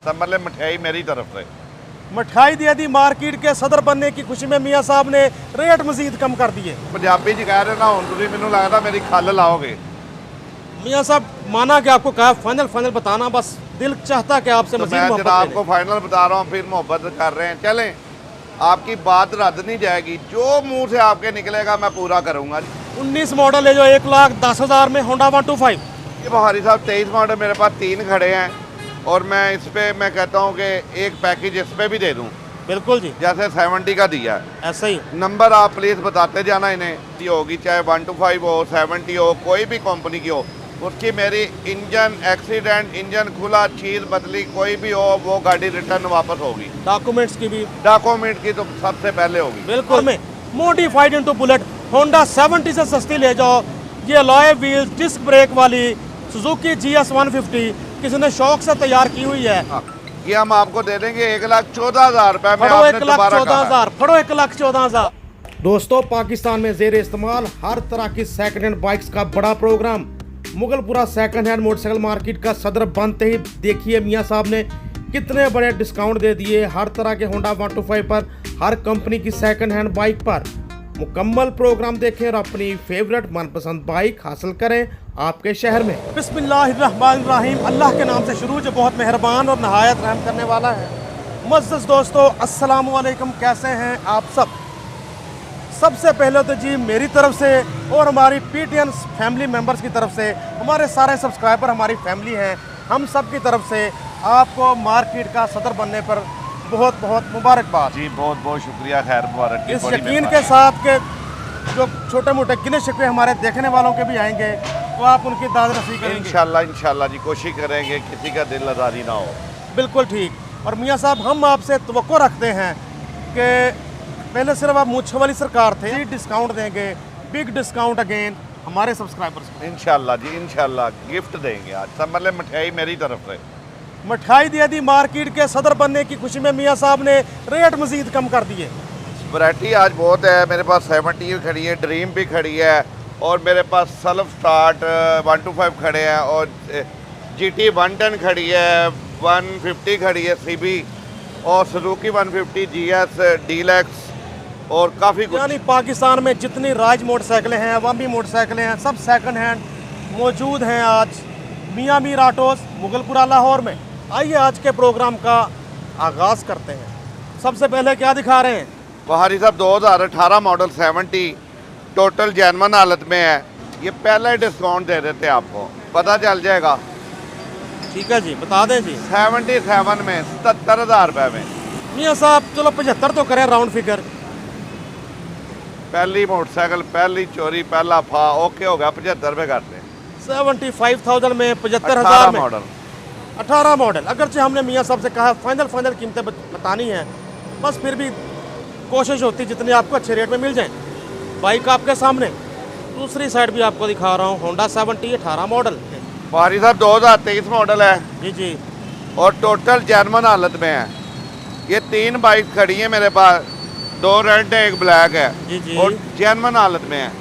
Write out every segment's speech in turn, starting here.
समझ मिठाई मेरी तरफ से। मिठाई दे दी मार्केट के सदर बनने की खुशी में मियाँ साहब ने रेट मजीद कम कर दिए। पंजाबी जी कह रहे ना हुण तुसीं मैनूं लगदा मेरी खल लाओगे। मियाँ साहब माना कि आपको कहा फाइनल बताना, बस दिल चाहता कि आपसे तो मजीद मैं मोहब्बत जनाब ले को लें। फाइनल बता रहा हूँ, फिर मोहब्बत कर रहे हैं। चलें, आपकी बात रद्द नहीं जाएगी, जो मुंह से आपके निकलेगा मैं पूरा करूँगा। 19 मॉडल है जो 1,10,000 में होंडा 125। ये बुहारी साहब 23 मॉडल मेरे पास 3 खड़े हैं और मैं इस पे मैं कहता हूँ कि एक पैकेज इस पे भी दे दूँ, बिल्कुल जी, जैसे 70 का दिया है। ऐसा ही। नंबर आप प्लीज़ बताते जाना इन्हें, ये होगी चाहे 125 हो, 70 हो, कोई भी कंपनी की हो, उसकी मेरी इंजन एक्सीडेंट, इंजन खुला, चीज़ बदली, कोई भी हो, वो गाड़ी रिटर्न वापस होगी। डॉक्यूमेंट्स की भी डॉक्यूमेंट की तो सबसे पहले होगी। बिल्कुल। में मोडिफाइड इनटू बुलेट होंडा 70 से सस्ती ले जाओ। ये अलॉय व्हील्स डिस्क ब्रेक वाली सुजुकी GS 150 किसी ने शौक से तैयार की हुई है। हाँ, ये हम आपको दे देंगे 1,14,000 रुपए में। फड़ो आपने 1,14,000, फड़ो 1,14,000। दोस्तों, पाकिस्तान में जेर इस्तेमाल हर तरह की सेकंड हैंड बाइक्स का बड़ा program. Mughalpura second hand motorcycle market का सदर बनते ही देखिए मियाँ साहब ने कितने बड़े डिस्काउंट दे दिए हर तरह के होंडा 125 पर, हर कंपनी की सेकंड हैंड बाइक पर। मुकम्मल प्रोग्राम देखें और अपनी फेवरेट मनपसंद बाइक हासिल करें आपके शहर में। बिस्मिल्लाहिर्रहमानिर्रहीम, अल्लाह के नाम से शुरू जो बहुत मेहरबान और नहायत रहम करने वाला है। मुअज़्ज़ज़ दोस्तों, अस्सलामु अलैकुम, कैसे हैं आप सब। सबसे पहले तो जी मेरी तरफ से और हमारी PTN फैमिली मेम्बर्स की तरफ से, हमारे सारे सब्सक्राइबर हमारी फैमिली हैं, हम सब की तरफ से आपको मार्केट का सदर बनने पर बहुत बहुत मुबारकबाद। जी बहुत बहुत शुक्रिया, खैर मुबारक की। इस बड़ी यकीन मेहरबानी। के साथ के जो छोटे मोटे गिने शिकवे हमारे देखने वालों के भी आएंगे तो आप उनकी दाद रसी करेंगे। इंशाल्लाह जी कोशिश करेंगे किसी का दिल आज़ारी ना हो। बिल्कुल ठीक। और मियाँ साहब, हम आपसे तवक्को रखते हैं कि पहले सिर्फ आप मूंछ वाली सरकार थे, डिस्काउंट देंगे, बिग डिस्काउंट अगेन हमारे सब्सक्राइबर्स को। इंशाल्लाह जी, इंशाल्लाह गिफ्ट देंगे आज। समझ ले मिठाई मेरी तरफ से। मिठाई दे दी मार्केट के सदर बनने की खुशी में मियाँ साहब ने रेट मजीद कम कर दिए। वैरायटी आज बहुत है मेरे पास। 70 भी खड़ी है, ड्रीम भी खड़ी है, और मेरे पास सेल्फ स्टार्ट 125 खड़े हैं, और GT 110 खड़ी है, 150 खड़ी है CB, और सुजुकी 150 GS डीलक्स, और काफ़ी कुछ। यानी पाकिस्तान में जितनी राज मोटरसाइकिलें हैं, अवामी मोटरसाइकिलें हैं, सब सेकंड हैंड मौजूद हैं आज मियाँ मीर ऑटोस मुगलपुरा लाहौर में। आइए आज के प्रोग्राम का आगाज़ करते हैं। सबसे पहले क्या दिखा रहे हैं? बुहारी साहब 2018 मॉडल 70 टोटल जैनवन हालत में है। ये पहले ही डिस्काउंट दे देते हैं, आपको पता चल जाएगा। ठीक है जी, बता दें जी। 77 में 77,000 रुपये में। मियाँ साहब चलो 75 तो करें राउंड फिगर। पहली मोटरसाइकिल, पहली चोरी, पहला फा, ओके हो गया, 75 रुपये करते हैं। 75,000 में 75,000 में मॉडल 18 मॉडल। अगरचे हमने मियाँ साहब से कहा फाइनल कीमतें बतानी हैं, बस फिर भी कोशिश होती जितनी आपको अच्छे रेट में मिल जाए। बाइक आपके सामने, दूसरी साइड भी आपको दिखा रहा हूँ होंडा 70 18 मॉडल। बुहारी साहब 2023 मॉडल है जी जी, और टोटल जैनवन हालत में है। ये 3 बाइक खड़ी है मेरे पास, 2 रेड है, 1 ब्लैक है, जी जी। और जैनवन हालत में है।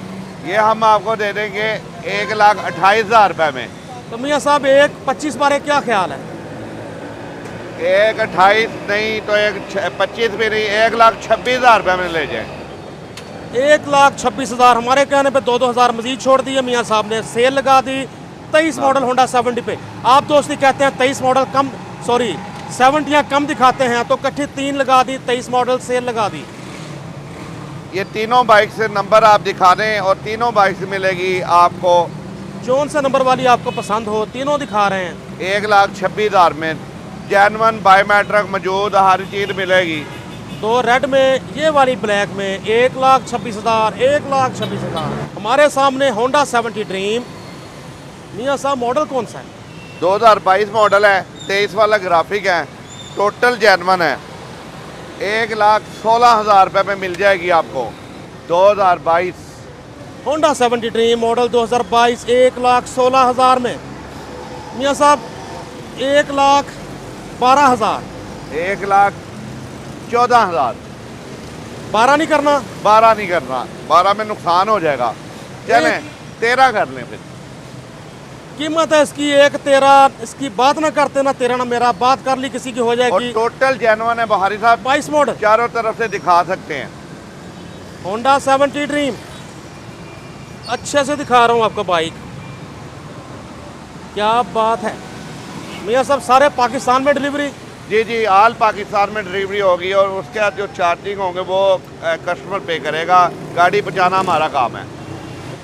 ये हम आपको दे देंगे 1,28,000 रुपये में। तो मियाँ साहब 1,25 बारे क्या ख्याल है? 1,28 नहीं तो 1,25 भी नहीं, 1,26,000 रुपये में ले जाए। 1,26,000 हमारे कहने पे 2,000 मजीद छोड़ दिए मियाँ साहब ने, सेल लगा दी 23 मॉडल होंडा 70 पे। आप दोस्ती कहते हैं 23 मॉडल कम, सॉरी 70 कम दिखाते हैं, तो इकट्ठी 3 लगा दी, 23 मॉडल सेल लगा दी। ये तीनों बाइक से नंबर आप दिखा दें और तीनों बाइक से मिलेगी आपको, जोन से नंबर वाली आपको पसंद हो, तीनों दिखा रहे हैं। 1,26,000 में जैनवन बायोमेट्रिक मौजूद, हर चीज़ मिलेगी। 2 रेड में, ये वाली ब्लैक में 1,26,000, 1,26,000। हमारे सामने होंडा 70 ड्रीम। मियाँ साहब मॉडल कौन सा है? 2022 मॉडल है, 23 वाला ग्राफिक है, टोटल जैनवन है। 1,16,000 रुपये में मिल जाएगी आपको। 2022 होंडा 70 ड्रीम मॉडल 2022 1,16,000 में। मियाँ साहब 1,12,000, 1,14,000। 12 नहीं करना? 12 नहीं करना, 12 में नुकसान हो जाएगा। चलें 13 कर लें फिर। कीमत है इसकी 1,13। इसकी बात ना करते ना तेरा ना मेरा, बात कर ली किसी की हो और जाएगी। टोटल जेन्युइन है बहारी साहब, 22 मॉडल चारों तरफ से दिखा सकते हैं। होंडा 70 ड्रीम, अच्छे से दिखा रहा हूँ आपको बाइक, क्या बात है मियाँ साहब। सारे पाकिस्तान में डिलीवरी? जी जी, ऑल पाकिस्तान में डिलीवरी होगी और उसके बाद जो चार्जिंग होंगे वो कस्टमर पे करेगा। गाड़ी पहुँचाना हमारा काम है।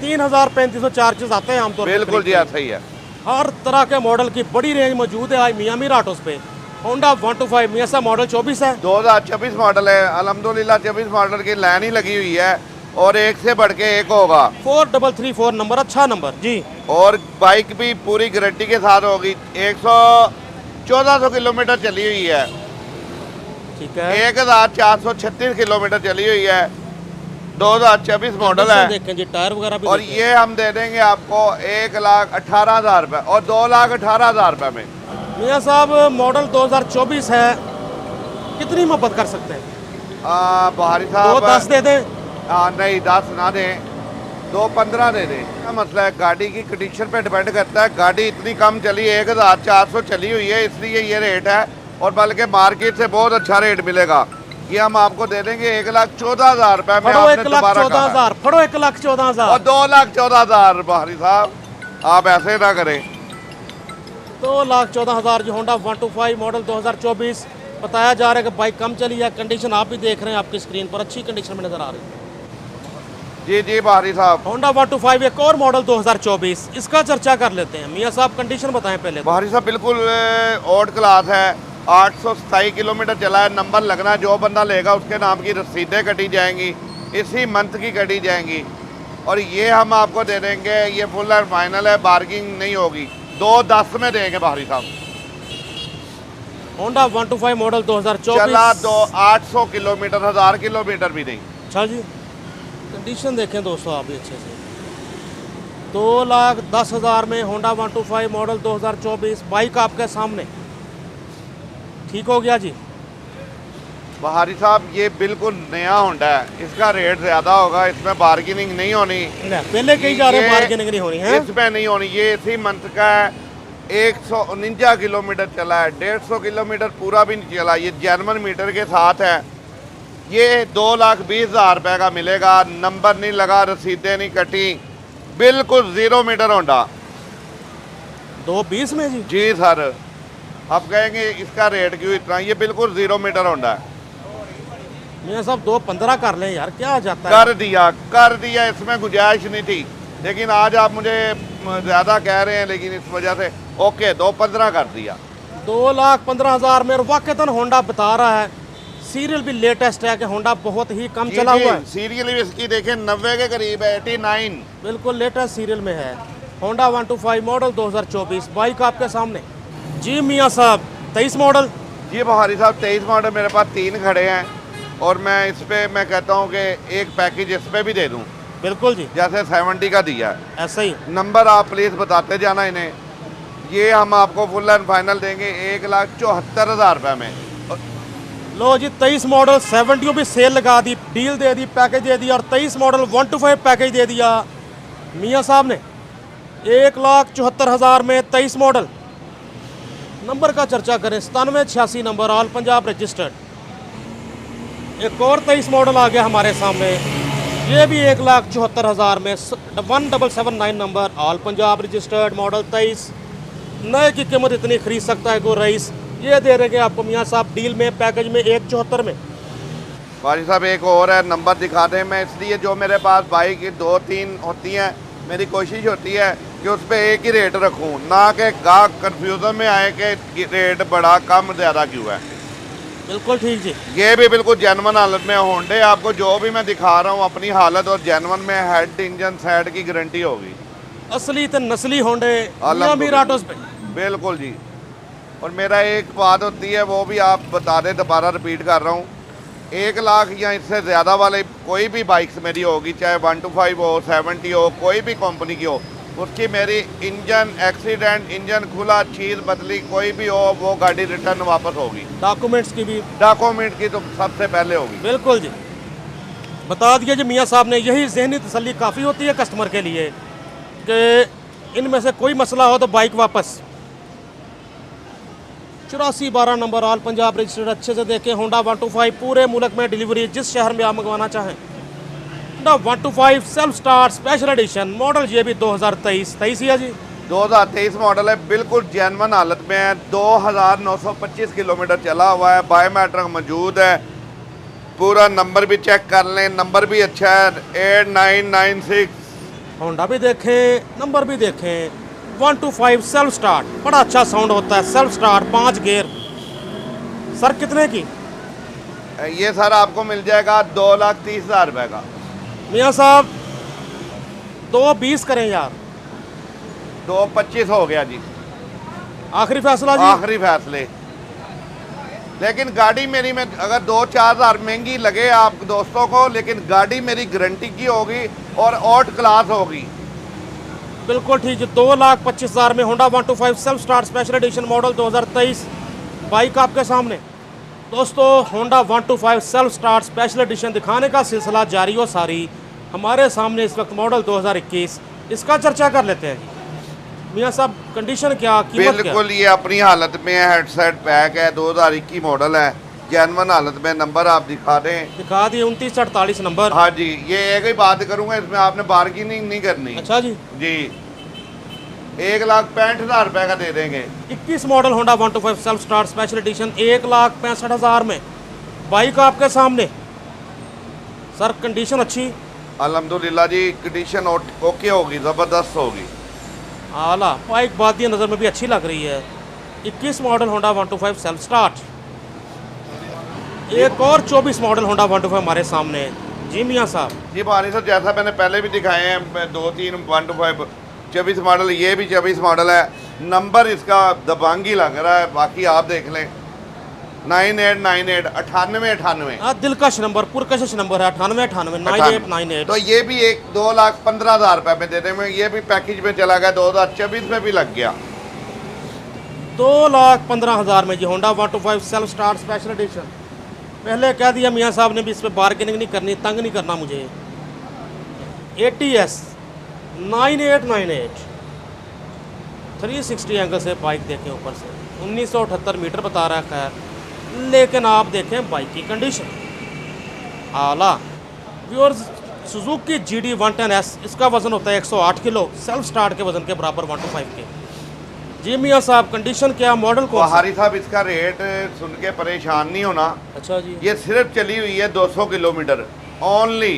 3,3500 चार्जेस आते हैं आमतौर पर। बिल्कुल जी, ऐसा ही है। हर तरह के मॉडल की बड़ी रेंज मौजूद है आज मियाँ मीर ऑटोस पे। होंडा 125 मियाँ साहब मॉडल 24 है, 2024 मॉडल है। अल्हम्दुलिल्लाह 24 मॉडल की लाइन ही लगी हुई है और एक से बढ़ के एक होगा। 4334 नंबर, अच्छा नंबर जी। और बाइक भी पूरी गारंटी के साथ होगी। 1400 किलोमीटर चली हुई है। ठीक है, 1436 किलोमीटर चली हुई है। 2024 मॉडल है। देखें जी, टायर वगैरह भी और देखें। ये हम दे देंगे आपको 1,18,000 रुपये और 2,18,000 रुपये में। मियाँ साहब मॉडल 2024 है, कितनी मोहब्बत कर सकते हैं? बहारी 2,10 साहब दे दें? नहीं 10 ना दें, 2,15 दे दें। क्या मसला है, गाड़ी की कंडीशन पे डिपेंड करता है। गाड़ी इतनी कम चली, 1,400 चली हुई है, इसलिए ये रेट है। और बल्कि मार्केट से बहुत अच्छा रेट मिलेगा। ये हम आपको दे देंगे 1,14,000 रुपये में। फड़ो आपने 1,14,000, फड़ो 1,14,000 और 2,14,000 बहारी साहब, आप ऐसे ना करें। 2,14,000 जी। होंडा 125 मॉडल 2024 बताया जा रहा है कि बाइक कम चली है। कंडीशन आप भी देख रहे हैं आपकी स्क्रीन पर, अच्छी कंडीशन में नजर आ रही है। जी जी बहारी साहब, होंडा 125 एक और मॉडल 2024, इसका चर्चा कर लेते हैं। मियाँ साहब कंडीशन बताएं पहले तो। बहारी साहब बिल्कुल ओल्ड क्लास है। 827 किलोमीटर चला है। नंबर लगना, जो बंदा लेगा उसके नाम की रसीदें कटी जाएंगी, इसी मंथ की कटी जाएंगी। और ये हम आपको दे देंगे, ये फुल एंड फाइनल है, बार्गिंग नहीं होगी। 2,10 में देंगे बहारी साहब। होंडा 125 मॉडल 2024 चला 800 किलोमीटर, 1000 किलोमीटर भी नहीं। अच्छा जी, कंडीशन देखें दोस्तों आप भी अच्छे से। 2,10,000 में होंडा 125 मॉडल 2024 बाइक आपके सामने, ठीक हो गया जी। बहारी साहब ये बिल्कुल नया होंडा है, इसका रेट ज़्यादा होगा, इसमें बार्गेनिंग नहीं होनी। पहले कहीं जा रहे हैं ये- बार्गेनिंग नहीं होनी है। इसमें नहीं होनी। ये इसी मंथ का है। 149 किलोमीटर चला है, 150 किलोमीटर पूरा भी नहीं चला। ये जेन्युइन मीटर के साथ है। ये 2,20,000 रुपये का मिलेगा। नंबर नहीं लगा, रसीदें नहीं कटी, बिल्कुल 0 मीटर होंडा। 2,20 में जी? जी सर, आप कहेंगे इसका रेट क्यों इतना, ये बिल्कुल 0 मीटर होंडा है। मियाँ साहब 2,15 कर लें यार, क्या जाता है। कर दिया, इसमें गुंजाइश नहीं थी। लेकिन आज आप मुझे ज़्यादा कह रहे हैं, लेकिन इस वजह से ओके 2,15 कर दिया। 2,15,000 में। और वाकईतन होंडा बता रहा है, सीरियल भी लेटेस्ट है कि होंडा बहुत ही कम चला हुआ है। सीरियल भी इसकी देखें 90 के करीब है, 89। बिल्कुल लेटेस्ट सीरियल में है। होंडा 125 मॉडल 2024 बाइक आपके सामने जी। मियाँ साहब 23 मॉडल? जी बहारी साहब 23 मॉडल मेरे पास 3 खड़े हैं और मैं इस पे मैं कहता हूँ कि एक पैकेज इस पे भी दे दूँ। बिल्कुल जी, जैसे 70 का दिया है, ऐसा ही। नंबर आप प्लीज़ बताते जाना इन्हें। ये हम आपको फुल एंड फाइनल देंगे 1,74,000 रुपये में। लो जी 23 मॉडल 70 भी सेल लगा दी, डील दे दी, पैकेज दे दिया। और 23 मॉडल 125 पैकेज दे दिया मियाँ साहब ने 1,74,000 में। 23 मॉडल नंबर का चर्चा करें, 9786 नंबर, ऑल पंजाब रजिस्टर्ड। एक और 23 मॉडल आ गया हमारे सामने, ये भी 1,74,000 में, 1779 number, all Punjab registered, model 23। नए की कीमत इतनी खरीद सकता है कोई रईस, ये दे देंगे आपको मियाँ साहब डील में, पैकेज में 1,74 में। भाई साहब एक और है, नंबर दिखा दें। मैं इसलिए जो मेरे पास बाइक 2-3 होती हैं, मेरी कोशिश होती है कि उस पर एक ही रेट रखूं, ना कि गाहक कन्फ्यूज़न में आए कि रेट बड़ा कम ज़्यादा क्यों है। बिल्कुल ठीक जी। ये भी बिल्कुल जेन्युइन हालत में होंडे। आपको जो भी मैं दिखा रहा हूँ अपनी हालत और जेन्युइन में, हेड इंजन साइड की गारंटी होगी। असली तो नस्ली होंडे अल्हम्दुलिल्लाह। मीर ऑटोस पे। बिल्कुल जी। और मेरा एक बात होती है, वो भी आप बता दें, दोबारा रिपीट कर रहा हूँ। 1 लाख या इससे ज़्यादा वाले कोई भी बाइक्स मेरी होगी, चाहे 125 हो, 70 हो, कोई भी कंपनी की हो, उसकी मेरी इंजन एक्सीडेंट, इंजन खुला, चीज़ बदली, कोई भी हो, वो गाड़ी रिटर्न वापस होगी। डॉक्यूमेंट्स की भी? डॉक्यूमेंट की तो सबसे पहले होगी। बिल्कुल जी, बता दिया जी मियाँ साहब ने। यही जहनी तसल्ली काफ़ी होती है कस्टमर के लिए कि इनमें से कोई मसला हो तो बाइक वापस। 8412 नंबर ऑल पंजाब रजिस्टर्ड। अच्छे से देखें, होंडा 125 पूरे मुल्क में डिलीवरी, जिस शहर में आप मंगवाना चाहें। Honda 125 self start special addition, model ये भी 2023 ही है जी। 2023 मॉडल है, बिल्कुल जेन्युइन हालत में है। 2925 किलोमीटर चला हुआ है, बायोमेट्रिक मौजूद है। पूरा नंबर भी चेक कर लें, नंबर भी अच्छा है 8996। होंडा भी देखें, नंबर भी देखें। 125 सेल्फ स्टार्ट, बड़ा अच्छा साउंड होता है। Self start 5 gear. सर कितने की? ये सर आपको मिल जाएगा 2,30,000 रुपये का। मियाँ साहब 220 करें यार। 2,25 हो गया जी, आखिरी फैसला जी। आखिरी फैसले। लेकिन गाड़ी मेरी में अगर 2-4 हज़ार महंगी लगे आप दोस्तों को, लेकिन गाड़ी मेरी गारंटी की होगी और आउट क्लास होगी। बिल्कुल ठीक है। 2,25,000 में Honda 125 self start special edition model 2023 bike आपके सामने। दोस्तों Honda 125 self start special addition दिखाने का सिलसिला जारी हो सारी। हमारे सामने इस वक्त मॉडल 2021, इसका चर्चा कर लेते हैं। मियाँ साहब कंडीशन क्या, कीमत क्या? बिल्कुल ये अपनी हालत में है, हेडसेट पैक है, 2021 मॉडल है, जेन्युइन हालत में। नंबर आप दिखा दें। दिखा दिए 2948 नंबर। हाँ जी, ये एक ही बात करूंगा, इसमें आपने बार्गेनिंग नहीं करनी। अच्छा जी। जी 1,65,000 रुपये का दे देंगे। 21 model Honda 125 self start special addition 1,65,000 में बाइक आपके सामने। सर कंडीशन अच्छी? अल्हम्दुलिल्लाह जी, कंडीशन ओके होगी, ज़बरदस्त होगी, आला। बाइक बादी नज़र में भी अच्छी लग रही है। 21 मॉडल होंडा 125 सेल्फ स्टार्ट। एक और 24 मॉडल होंडा 125 हमारे सामने है। जी मियाँ साहब। जी भानी सर, जैसा मैंने पहले भी दिखाए हैं 2-3 125 24 मॉडल, ये भी 24 मॉडल है। नंबर इसका दबंगी लग रहा है, बाकी आप देख लें। 9898 9898। हाँ दिलकश नंबर, पुरकशिश नंबर है 9898 9898। तो ये भी एक 2,15,000 रुपये में दे दें। ये भी पैकेज में चला गया, 2024 में भी लग गया। 2,15,000 में जी Honda 125 self start special edition. पहले कह दिया मियाँ साहब ने भी, इस पर बार्गेनिंग नहीं करनी, तंग नहीं करना मुझे। ATS 9898 360 एंगल से बाइक देखें ऊपर से। 1978 मीटर बता रहा है, लेकिन आप देखें बाइक की कंडीशन आला। व्यूअर्स सुजुकी GD 110S, इसका वज़न होता है 108 किलो, सेल्फ स्टार्ट के वज़न के बराबर 125 के। जी मियाँ साहब कंडीशन क्या, मॉडल को? हारी साहब इसका रेट सुन के परेशान नहीं होना। अच्छा जी। ये सिर्फ चली हुई है 200 किलोमीटर ओनली,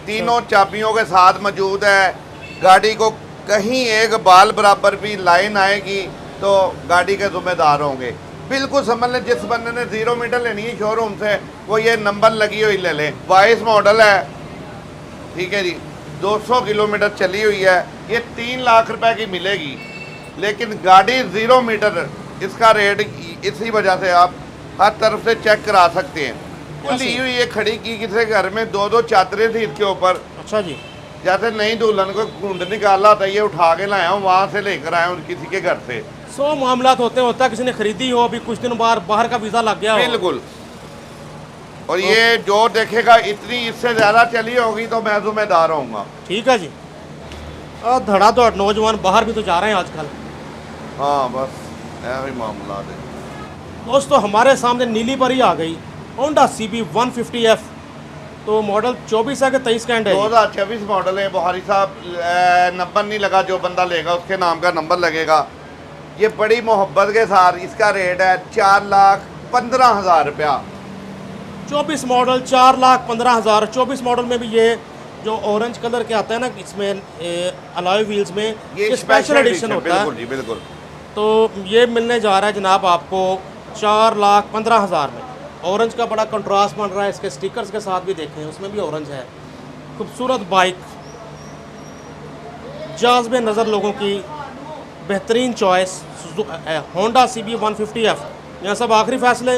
तीनों चाबियों के साथ मौजूद है। गाड़ी को कहीं एक बाल बराबर भी लाइन आएगी तो गाड़ी के ज़िम्मेदार होंगे। बिल्कुल समझ लें, जिस बंदे ने 0 मीटर लेनी है शोरूम से, वो ये नंबर लगी हुई ले लें। 22 मॉडल है, ठीक है जी, 200 किलोमीटर चली हुई है। ये 3 लाख रुपए की मिलेगी, लेकिन गाड़ी 0 मीटर, इसका रेट इसी वजह से आप हर तरफ से चेक करा सकते हैं। खुली हुई ये खड़ी की किसी घर में 2-2 चादरें थी इसके ऊपर। अच्छा जी। जैसे नई दुल्हन को घूंड निकाला था, ये उठा के लाया हूँ, वहाँ से लेकर आया हूँ किसी के घर से। 100 मामला होता है, किसी ने खरीदी हो, अभी कुछ दिन बाहर का वीज़ा लग गया हो। बिल्कुल। और ये जो देखेगा इतनी इससे ज़्यादा चली होगी तो मैं जिम्मेदार होऊंगा। ठीक है जी। धड़ाधड़ नौजवान बाहर भी तो जा रहे हैं आजकल। हाँ बस ऐसा मामला है। दोस्तों हमारे सामने नीली परी आ गई, होंडा CB 150F। तो मॉडल 24 है कि 23 का एंड है? 2024 मॉडल है बुहारी साहब। नंबर नहीं लगा, जो बंदा लेगा उसके नाम का नंबर लगेगा। ये बड़ी मोहब्बत के साथ इसका रेट है 4,15,000 रुपया। 24 मॉडल 4,15,000। 24 मॉडल में भी ये जो ऑरेंज कलर के आता है ना, इसमें अलॉय व्हील्स में, ये स्पेशल एडिशन होता है। बिल्कुल जी बिल्कुल। तो ये मिलने जा रहा है जनाब आपको 4,15,000 में। ऑरेंज का बड़ा कंट्रास्ट बन रहा है, इसके स्टिकर्स के साथ भी देखें, उसमें भी ऑरेंज है। खूबसूरत बाइक, जाज़बे नज़र लोगों की बेहतरीन चॉइस होंडा CB 150F। यहाँ सब आखिरी फैसले।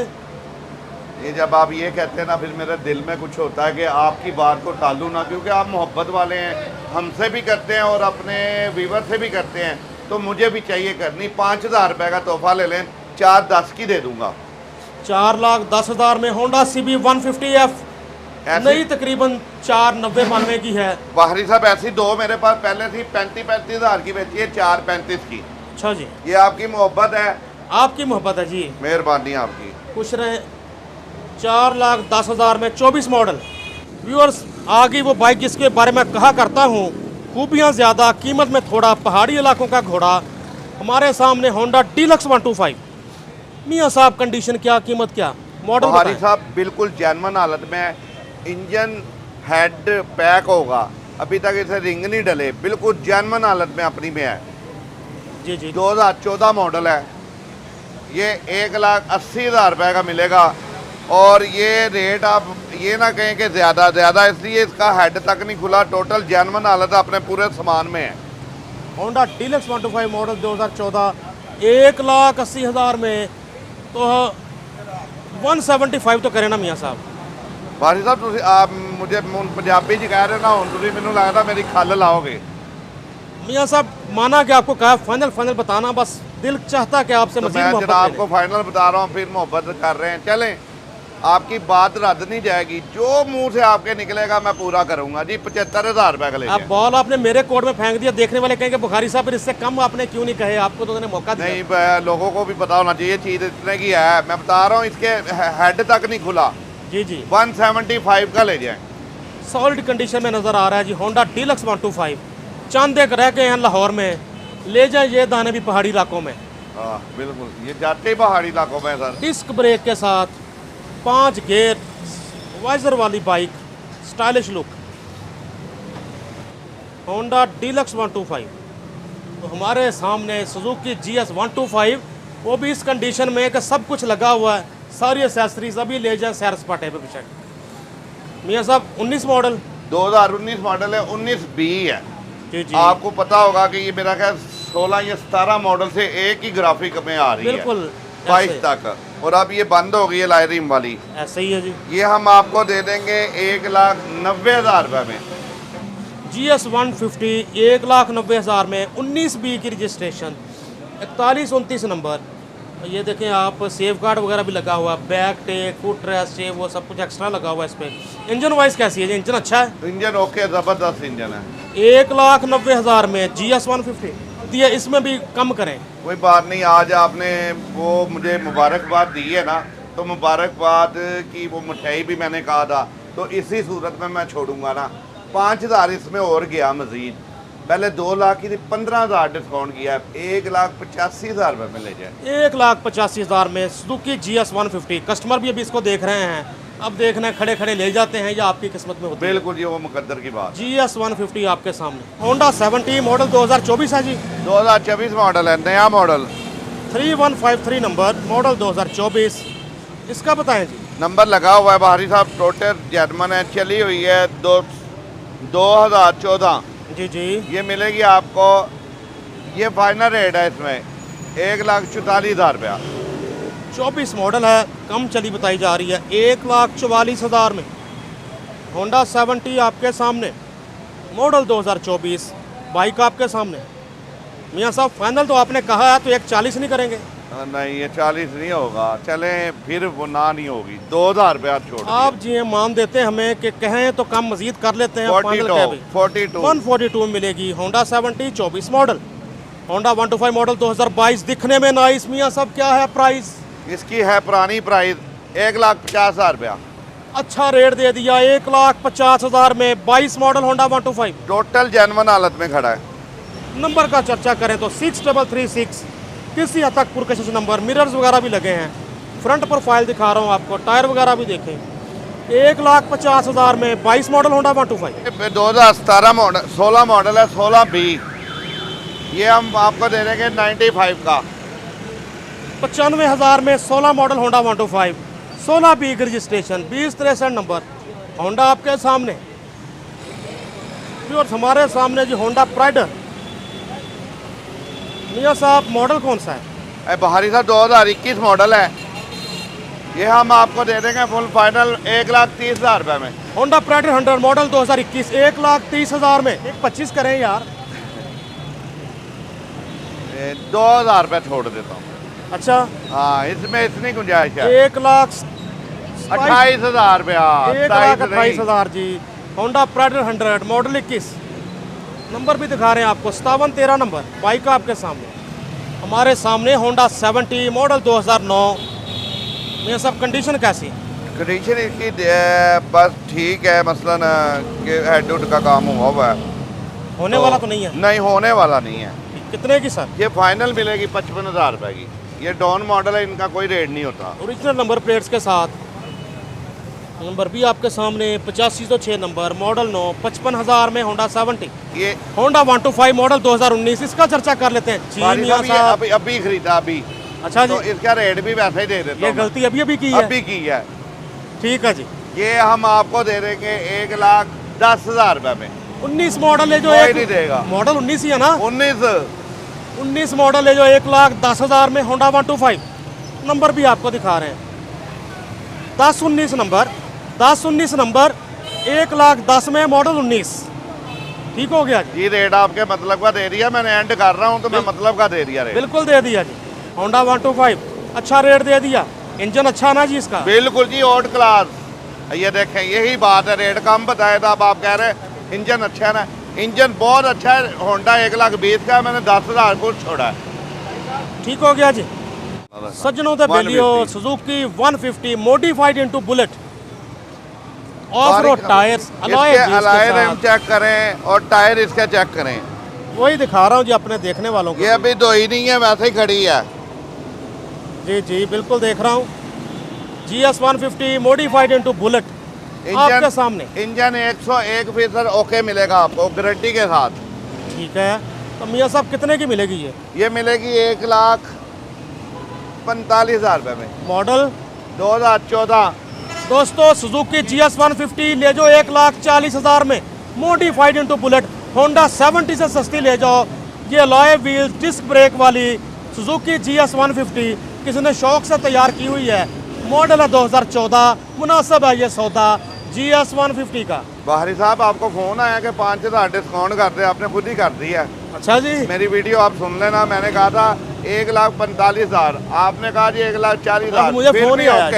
ये जब आप ये कहते हैं ना, फिर मेरे दिल में कुछ होता है कि आपकी बात को टालूं ना, क्योंकि आप मोहब्बत वाले हैं, हमसे भी करते हैं और अपने व्यूवर से भी करते हैं, तो मुझे भी चाहिए करनी। 5,000 रुपये का तोहफा ले लें, 4,10 की दे दूंगा। 4,10,000 में होंडा CB 150F ऐसी नई तकरीबन 490-92 की है। बाहरी साहब ऐसी दो मेरे पास पहले थी 35-35 हज़ार की बेची है, 435 की। अच्छा जी, ये आपकी मोहब्बत है, आपकी मोहब्बत है जी, मेहरबानी आपकी। खुश रहे। 4,10,000 में 24 मॉडल। व्यूअर्स, आ गई वो बाइक जिसके बारे में कहा करता हूँ, खूबियाँ ज़्यादा, कीमत में थोड़ा, पहाड़ी इलाकों का घोड़ा। हमारे सामने होंडा डीलक्स 125। मियाँ साहब, कंडीशन क्या, कीमत क्या, मॉडल बाहरी बताएं। साहब बिल्कुल जेन्युइन हालत में है। इंजन हेड पैक होगा, अभी तक इसे रिंग नहीं डले, बिल्कुल जेन्युइन हालत में अपनी में है। जी जी, 2014 मॉडल है। ये 1,80,000 रुपये का मिलेगा। और ये रेट आप ये ना कहें कि ज़्यादा, इसलिए इसका हेड तक नहीं खुला। टोटल जेन्युइन हालत अपने पूरे सामान में है। होंडा डीलक्स 125 मॉडल 2014, 1,80,000 में तो 175 तो करें ना मियाँ साहब। बारी साहब तुसी आप मुझे पंजाबी च कह रहे हो ना, हुण तुसी मैनूं लगदा मेरी खल लाओगे। मियाँ साहब, माना कि आपको कहा फाइनल बताना, बस दिल चाहता कि आपसे तो मजीद मैं मोहब्बत जनाब ले को फाइनल बता रहा हूँ, फिर मोहब्बत कर रहे हैं। चलें, आपकी बात रद्द नहीं जाएगी, जो मुंह से आपके निकलेगा मैं पूरा करूंगा जी। 75,000 रुपये का ले आप जाएं। बॉल आपने मेरे कोर्ट में फेंक दिया, देखने वाले कहेंगे बुखारी साहब फिर इससे कम आपने क्यों नहीं कहे, आपको तो उन्होंने मौका दिया। नहीं, लोगों को भी पता होना चाहिए चीज़ इतने की है। मैं बता रहा हूँ, इसके हेड तक नहीं खुला। जी जी, 175 का ले जाएं। सॉलिड कंडीशन में नज़र आ रहा है जी होंडा डीलक्स 125। चंद एक रह गए हैं लाहौर में, ले जाए ये दाने भी पहाड़ी इलाकों में। हाँ बिल्कुल, ये जाते ही पहाड़ी इलाकों में सर। डिस्क ब्रेक के साथ 5 गियर वाइजर वाली bike, stylish look, Honda deluxe 125। तो हमारे सामने सुजुकी GS 125, वो भी इस कंडीशन में कि सब कुछ लगा हुआ है, सारी एसेसरीज। अभी ले जाए सैर सपाटे पे बेशक। मियाँ साहब 19 मॉडल 2019 मॉडल है, 19B है। जी जी, आपको पता होगा कि ये मेरा ख्याल 16 या 17 मॉडल से एक ही ग्राफिक में आ रही है, बिल्कुल 22 ऐसे तक। और अब ये बंद हो गई है लाइरिम वाली। ऐसे ही है जी। ये हम आपको दे देंगे 1,90,000 रुपये में। GS 150 1,90,000 में, 19B की रजिस्ट्रेशन, 4129 नंबर। ये देखें आप, सेफ गार्ड वगैरह भी लगा हुआ, बैक टेक, फुट रेस्ट, वो सब कुछ एक्स्ट्रा लगा हुआ है इस पर। इंजन वाइज कैसी है जी, इंजन अच्छा है? इंजन ओके, ज़बरदस्त इंजन है। 1,90,000 में GS 150 दिए, इसमें भी कम करें। कोई बात नहीं, आज आपने वो मुझे मुबारकबाद दी है ना, तो मुबारकबाद की वो मिठाई भी मैंने कहा था, तो इसी सूरत में मैं छोड़ूंगा ना। 5,000 इसमें और गया मजीद। पहले 2 लाख की थी, 15,000 डिस्काउंट किया है, 1,85,000 रुपये में ले जाए। 1,85,000 में सुजुकी GS 150। कस्टमर भी अभी इसको देख रहे हैं, अब देखना है खड़े खड़े ले जाते हैं या आपकी किस्मत में होती है। बिल्कुल जी, वो मुकद्दर की बात। GS 150 आपके सामने। होंडा 70 मॉडल 2024 है जी, 2024 मॉडल है, नया मॉडल। 3153 number, model 2024। इसका बताएं जी। नंबर लगा हुआ है बाहरी साहब, टोटल जर्मन है, चली हुई है 2014। जी जी, ये मिलेगी आपको, ये फाइनल रेट है इसमें 1,44,000 रुपया। 24 मॉडल है, कम चली बताई जा रही है, 1,44,000 में। होंडा 70 आपके सामने, मॉडल 2024, बाइक आपके सामने। मियाँ साहब फाइनल तो आपने कहा है, तो 1,40 नहीं करेंगे? नहीं, ये 40 नहीं होगा। चलें, फिर वो ना नहीं होगी, 2,000 रुपया छोड़ आप जी हैं, मान देते हैं हमें कि कहें तो कम मजीद कर लेते हैं। फाइनल क्या है? 42 142 मिलेगी। होंडा 70 24 मॉडल, होंडा 125 मॉडल 2022, दिखने में नाइस। मियाँ साहब क्या है प्राइस? इसकी है पुरानी प्राइस 1,50,000 रुपया। अच्छा रेट दे दिया, 1,50,000 में 22 मॉडल होंडा 125। टोटल जेन्युइन हालत में खड़ा है। नंबर का चर्चा करें तो 6336, किसी हद तक पुरकशिश नंबर, मिरर्स वगैरह भी लगे हैं। फ्रंट प्रोफाइल दिखा रहा हूँ आपको, टायर वगैरह भी देखें। 1,50,000 में 22 मॉडल होंडा 125। 2017 मॉडल, 16 मॉडल है, 16B। ये हम आपको दे देंगे 95 का। 95,000 में 16 मॉडल होंडा 125, 16B की रजिस्ट्रेशन, 2063 नंबर, होंडा आपके सामने। और हमारे सामने जी होंडा प्राइडर। मियाँ साहब मॉडल कौन सा है? बाहरी साहब 2021 मॉडल है। ये हम आपको दे देंगे फुल फाइनल 1,30,000 रुपये में। होंडा प्राइडर 100 मॉडल 2021, 1,30,000 में। 1,25 करें यार। 2,000 रुपये छोड़ देता हूँ। अच्छा हाँ, इसमें इतनी गुंजाइश है। 1,00,000 28,000 रुपया। 1,28,000 जी। होंडा प्राइडर 100 मॉडल 21, नंबर भी दिखा रहे हैं आपको 5713 नंबर बाइक का आपके सामने। हमारे सामने होंडा 70 मॉडल 2009। ये सब कंडीशन कैसी है? कंडीशन इसकी बस ठीक है, मसलन कि हेड उड का काम हुआ है। होने वाला तो नहीं है? नहीं, होने वाला नहीं है। कितने की सर? ये फाइनल मिलेगी 55,000 रुपए की। ये डॉन मॉडल है, इनका कोई रेट नहीं होता। ओरिजिनल नंबर प्लेट्स के साथ। नंबर भी आपके सामने 8506 नंबर मॉडल 9, 55,000 में होंडा 70। ये होंडा 125 मॉडल 2019, इसका चर्चा कर लेते हैं जी मियां साहब। अभी खरीदा अभी। अच्छा जी, तो इसका रेट भी वैसे ही दे देता ये हूं। गलती अभी की है? अभी की है। ठीक है जी। ये हम आपको दे देंगे 1,10,000 रुपए में। 19 मॉडल है जो कोई नहीं देगा। मॉडल 19 ही है ना? 19 मॉडल है जो 1,10,000 में होंडा 125। नंबर भी आपको दिखा रहे हैं 10-19 नंबर 10-19 नंबर 1,10,000 में मॉडल 19। ठीक हो गया जी। जी रेट आपके मतलब का दे दिया मैंने, एंड कर रहा हूँ तो मैं मतलब का दे दिया रेट। बिल्कुल दे दिया जी। होंडा 125 अच्छा रेट दे दिया। इंजन अच्छा ना जी इसका? बिल्कुल जी, ओल्ड क्लास। ये देखें, यही बात है, रेट कम बताया था, अब आप कह रहे हैं इंजन अच्छा है ना। इंजन बहुत अच्छा है। होंडा 1,20,000 का है, मैंने 10,000 को छोड़ा है। ठीक हो गया जी। सज्जनों तो video Suzuki 150 modified into bullet off road tyres, alloy rim check करें और टायर इसके चेक करें। वही दिखा रहा हूँ जी अपने देखने वालों को। ये अभी दो ही नहीं है, वैसे ही खड़ी है। जी जी बिल्कुल देख रहा हूँ। GS 150 मॉडिफाइड इनटू बुलेट आपके सामने। इंजन 101% ओके मिलेगा आपको गारंटी के साथ। ठीक है, तो मियाँ साहब कितने की मिलेगी ये? ये मिलेगी 1,45,000 रुपए में। मॉडल 2014। दोस्तों सुजुकी GS 150 ले जाओ 1,40,000 में मॉडिफाइड इनटू बुलेट। होंडा 70 से सस्ती ले जाओ। ये अलॉय व्हील्स डिस्क ब्रेक वाली सुजुकी GS 150 किसी ने शौक से तैयार की हुई है। मॉडल है 2014। मुनासिब है ये सौदा GS 150 का। बाहरी साहब आपको फोन आया कि 5,000 डिस्काउंट कर दे, आपने खुद ही कर दिया। अच्छा जी, मेरी वीडियो आप सुन लेना। मैंने कहा था 1,45,000, आपने कहा जी 1,40,000। मुझे फोन ही आया।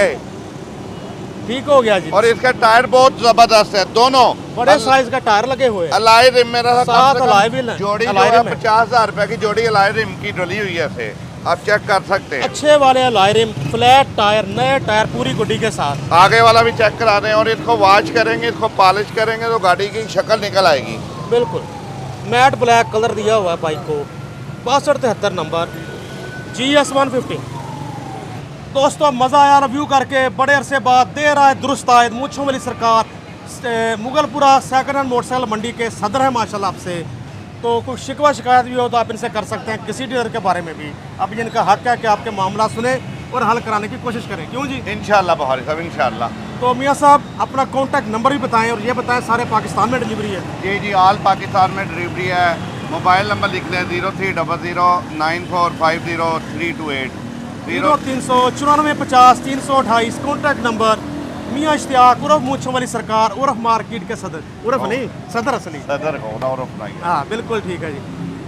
ठीक हो गया जी। और इसका टायर बहुत जबरदस्त है, दोनों बड़े साइज का टायर लगे हुए हैं। अलॉय रिम मेरा साथ अलॉय व्हील है। जोड़ी जो है 50,000 रुपए की जोड़ी अलॉय रिम की डली हुई है। इसे आप चेक कर सकते हैं। अच्छे वाले अलॉय रिम, फ्लैट टायर, नए टायर पूरी गुड्डी के साथ। आगे वाला भी चेक करा दें और इसको वॉश करेंगे, इसको पॉलिश करेंगे तो गाड़ी की शक्ल निकल आएगी। बिल्कुल मैट ब्लैक कलर दिया हुआ है बाइक को। 6273 नंबर GS 150। दोस्तों मज़ा आया रिव्यू करके। बड़े अरसे बाद देर आए दुरुस्त आए। मूंछों वाली सरकार मुगलपुरा सेकंड हैंड मोटरसाइकिल मंडी के सदर है माशाल्लाह आपसे। तो कुछ शिकवा शिकायत भी हो तो आप इनसे कर सकते हैं, किसी डीलर के बारे में भी। अब इनका हक है कि आपके मामला सुने और हल कराने की कोशिश करें। क्यों जी? इंशाल्लाह बहारी साहब, इंशाल्लाह। तो मियाँ साहब अपना कॉन्टैक्ट नंबर भी बताएं और ये बताएं सारे पाकिस्तान में डिलीवरी है? जी जी, ऑल पाकिस्तान में डिलीवरी है। मोबाइल नंबर लिख लें 03009450 0394 50 328। कॉन्टैक्ट नंबर मियाँ इश्तियाक उर्फ मूंछों वाली सरकार उर्फ मार्केट के सदर। उर्फ नहीं, सदर असली सदर को उर्फ नहीं। हाँ बिल्कुल ठीक है जी।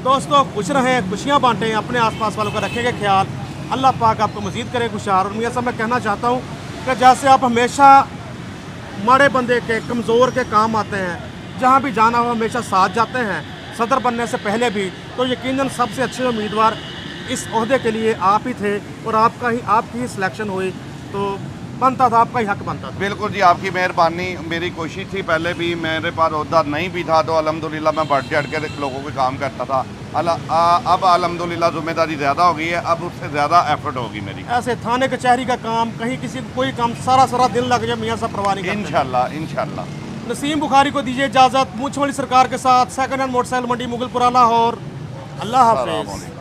दोस्तों खुश रहें, खुशियाँ बांटें, अपने आसपास वालों का रखेंगे ख्याल। अल्लाह पाक आपको मज़ीद करे खुशहाल। और मियाँ साहब मैं कहना चाहता हूँ कि जैसे आप हमेशा माड़े बंदे के, कमज़ोर के काम आते हैं, जहाँ भी जाना हो हमेशा साथ जाते हैं, सदर बनने से पहले भी, तो यकीनन सबसे अच्छे उम्मीदवार इस ओहदे के लिए आप ही थे और आपकी ही सिलेक्शन हुई तो बनता था, आपका ही हक बनता था। बिल्कुल जी, आपकी मेहरबानी। मेरी कोशिश थी, पहले भी मेरे पास ओहदा नहीं भी था तो अल्हम्दुलिल्लाह मैं बढ़ चढ़ के लोगों के काम करता था। अब अल्हम्दुलिल्लाह जिम्मेदारी ज़्यादा हो गई है, अब उससे ज़्यादा एफर्ट होगी मेरी। ऐसे थाने कचहरी का काम, कहीं किसी को कोई काम सारा दिन लग जाए, मियाँ साहब परवाह नहीं करते। इंशाल्लाह इंशाल्लाह। नसीम बुखारी को दीजिए इजाज़त। मूंछ वाली सरकार के साथ सेकंड हैंड मोटरसाइकिल मंडी मुगलपुरा लाहौर। अल्लाह हाफ़िज़।